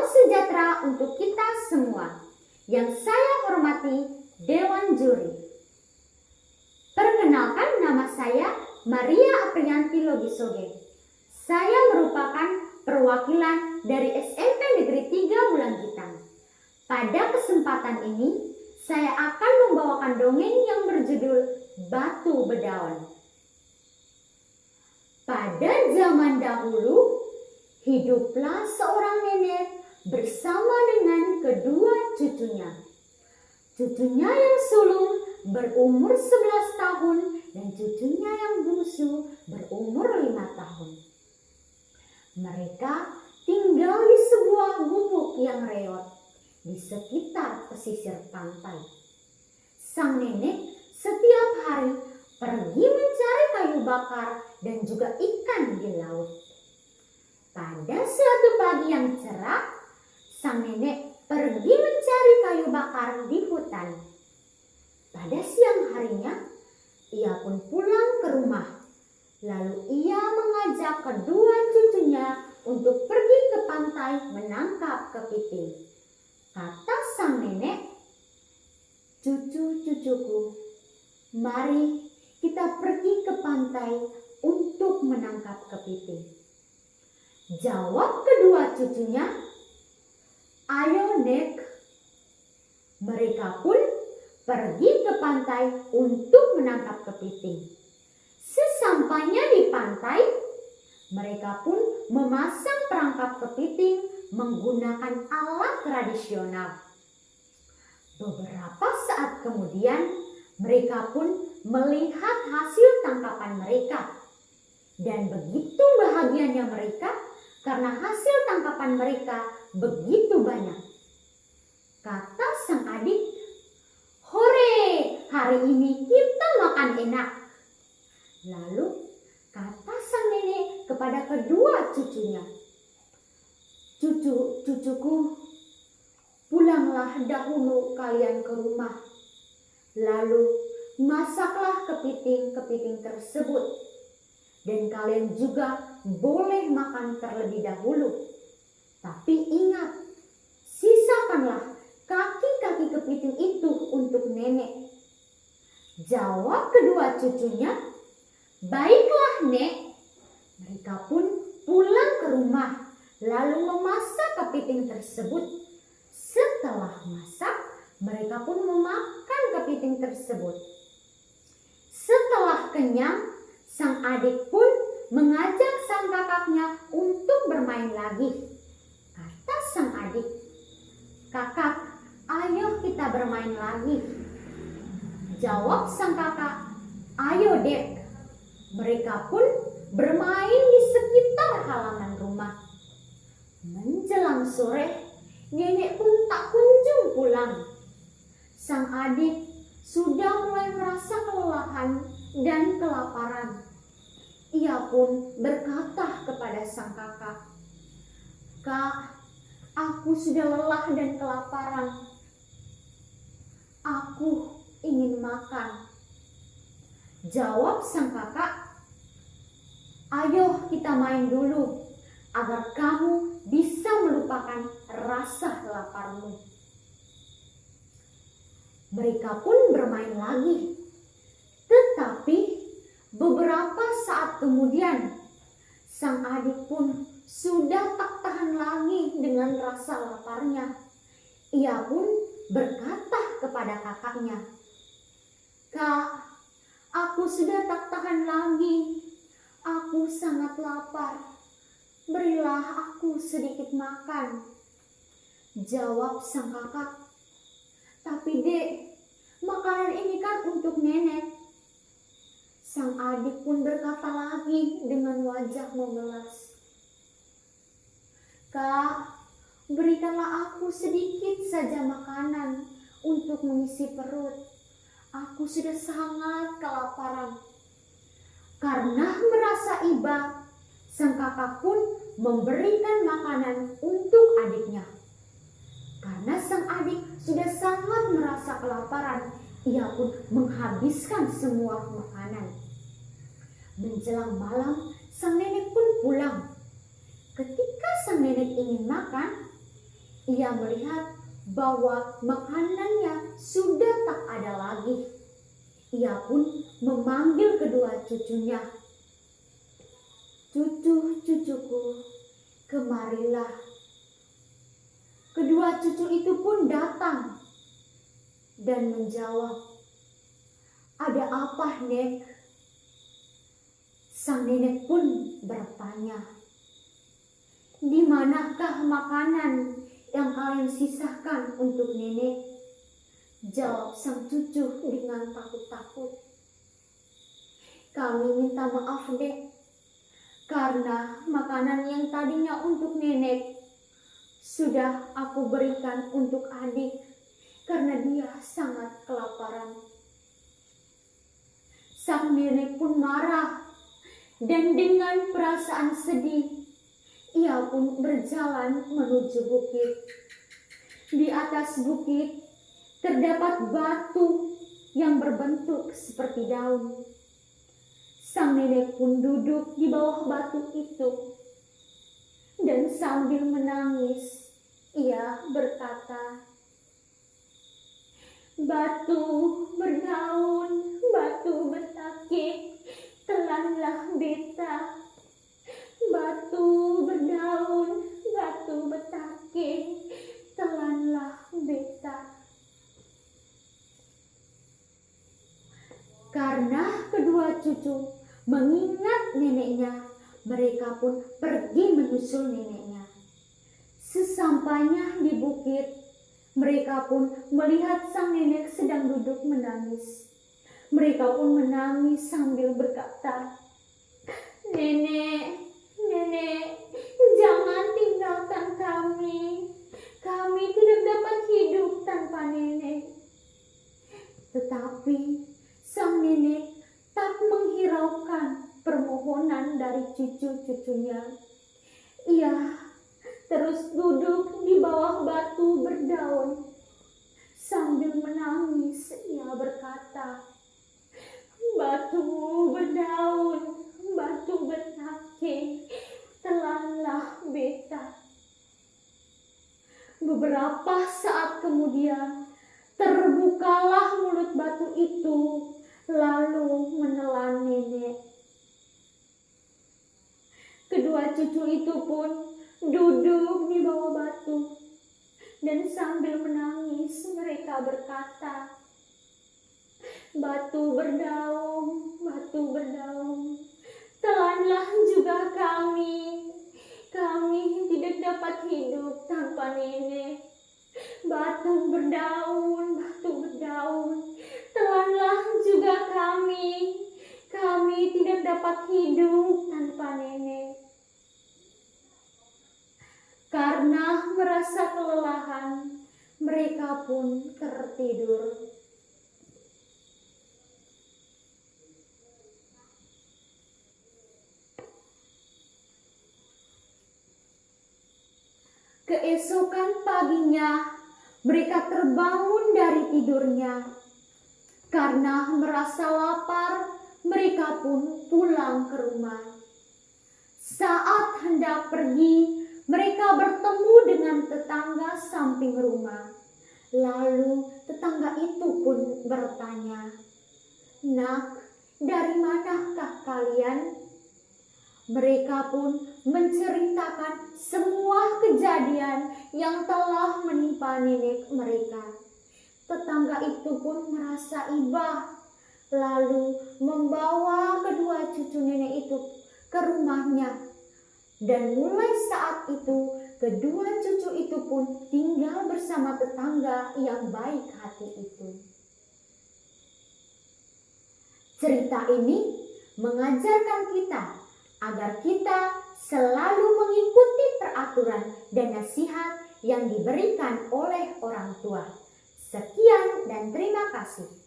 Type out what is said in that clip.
sejahtera untuk kita semua. Yang saya hormati Dewan Juri. Perkenalkan, nama saya Maria Aprianti Logisoge. Saya merupakan perwakilan dari SMP Negeri 3 Bulangitang. Pada kesempatan ini, saya akan membawakan dongeng yang berjudul Batu Bedaun. Pada zaman dahulu, hiduplah seorang nenek bersama dengan kedua cucunya. Cucunya yang sulung berumur 11 tahun dan cucunya yang bungsu berumur 5 tahun. Mereka tinggal di sebuah gubuk yang reot di sekitar pesisir pantai. Sang nenek setiap hari pergi mencari kayu bakar dan juga ikan di laut. Pada suatu pagi yang cerah, sang nenek pergi mencari kayu bakar di hutan. Pada siang harinya, ia pun pulang ke rumah. Lalu ia mengajak kedua cucunya untuk pergi ke pantai menangkap kepiting. Kata sang nenek, "Cucu-cucuku, mari kita pergi ke pantai untuk menangkap kepiting." Jawab kedua cucunya, "Ayo, Nek." Mereka pun pergi ke pantai untuk menangkap kepiting. Sesampainya di pantai, mereka pun memasang perangkap kepiting menggunakan alat tradisional. Beberapa saat kemudian, mereka pun melihat hasil tangkapan mereka. Dan begitu bahagianya mereka karena hasil tangkapan mereka begitu banyak. Kata sang adik, "Hore, hari ini kita makan enak." Lalu kata sang nenek kepada kedua cucunya, "Cucu-cucuku, pulanglah dahulu kalian ke rumah. Lalu masaklah kepiting-kepiting tersebut. Dan kalian juga boleh makan terlebih dahulu. Tapi ingat, sisakanlah kaki-kaki kepiting itu untuk nenek." Jawab kedua cucunya, "Baiklah, Nek." Mereka pun pulang ke rumah, lalu memasak kepiting tersebut. Setelah masak, mereka pun memakan kepiting tersebut. Setelah kenyang, sang adik pun mengajak sang kakaknya untuk bermain lagi. Kata sang adik, "Kakak, ayo kita bermain lagi." Jawab sang kakak, "Ayo, Dek." Mereka pun bermain di sekitar halaman rumah. Menjelang sore, nenek pun tak kunjung pulang. Sang adik sudah mulai merasa kelelahan dan kelaparan. Ia pun berkata kepada sang kakak, "Kak, aku sudah lelah dan kelaparan. Aku ingin makan." Jawab sang kakak, "Ayo kita main dulu agar kamu bisa melupakan rasa laparmu." Mereka pun bermain lagi. Tetapi beberapa saat kemudian, sang adik pun sudah tak tahan lagi dengan rasa laparnya. Ia pun berkata kepada kakaknya, "Kak, aku sudah tak tahan lagi. Aku sangat lapar. Berilah aku sedikit makan." Jawab sang kakak, "Tapi Dek, makanan ini kan untuk nenek." Sang adik pun berkata lagi dengan wajah memelas, "Kak, berikanlah aku sedikit saja makanan untuk mengisi perut. Aku sudah sangat kelaparan." Karena merasa iba, sang kakak pun memberikan makanan untuk adiknya. Karena sang adik sudah sangat merasa kelaparan, ia pun menghabiskan semua makanan. Menjelang malam, sang nenek pun pulang. Ketika sang nenek ingin makan, Ia melihat bahwa makanannya sudah tak ada lagi. Ia pun memanggil kedua cucunya. "Cucu-cucuku, kemarilah." Kedua cucu itu pun datang dan menjawab, "Ada apa, Nek?" Sang nenek pun bertanya, "Di manakah makanan yang kalian sisakan untuk nenek?" Jawab sang cucu dengan takut-takut, "Kami minta maaf, Dek, karena makanan yang tadinya untuk nenek sudah aku berikan untuk adik karena dia sangat kelaparan." Sang nenek pun marah dan dengan perasaan sedih ia pun berjalan menuju bukit. Di atas bukit terdapat batu yang berbentuk seperti daun. Sang nenek pun duduk di bawah batu itu dan sambil menangis ia berkata, "Batu berdaun, batu bertakik, telanlah beta. Batu berdaun, batu bertakik, telanlah beta." Karena kedua cucu mengingat neneknya, mereka pun pergi menyusul neneknya. Sesampainya di bukit, mereka pun melihat sang nenek sedang duduk menangis. Mereka pun menangis sambil berkata, "Nenek, nenek, jangan tinggalkan kami. Kami tidak dapat hidup tanpa nenek." Tetapi sang nenek tak menghiraukan permohonan dari cucu-cucunya. Ia terus duduk di bawah batu berdaun. Sambil menangis ia berkata, "Batu berdaun, batu bertakik, telanlah beta." Beberapa saat kemudian terbukalah mulut batu itu lalu menelan nenek. Kedua cucu itu pun duduk di bawah batu dan sambil menangis mereka berkata, "Batu berdaun, batu berdaun, telanlah juga kami. Kami tidak dapat hidup tanpa nenek. Batu berdaun, batu berdaun, telanlah juga kami. Kami tidak dapat hidup tanpa nenek." Karena merasa kelelahan, mereka pun tertidur. Keesokan paginya, mereka terbangun dari tidurnya. Karena merasa lapar, mereka pun pulang ke rumah. Saat hendak pergi, mereka bertemu dengan tetangga samping rumah. Lalu tetangga itu pun bertanya, "Nak, dari manakah kalian?" Mereka pun menceritakan semua kejadian yang telah menimpa nenek mereka. Tetangga itu pun merasa iba, lalu membawa kedua cucu nenek itu ke rumahnya. Dan mulai saat itu, kedua cucu itu pun tinggal bersama tetangga yang baik hati itu. Cerita ini mengajarkan kita agar kita selalu mengikuti peraturan dan nasihat yang diberikan oleh orang tua. Sekian dan terima kasih.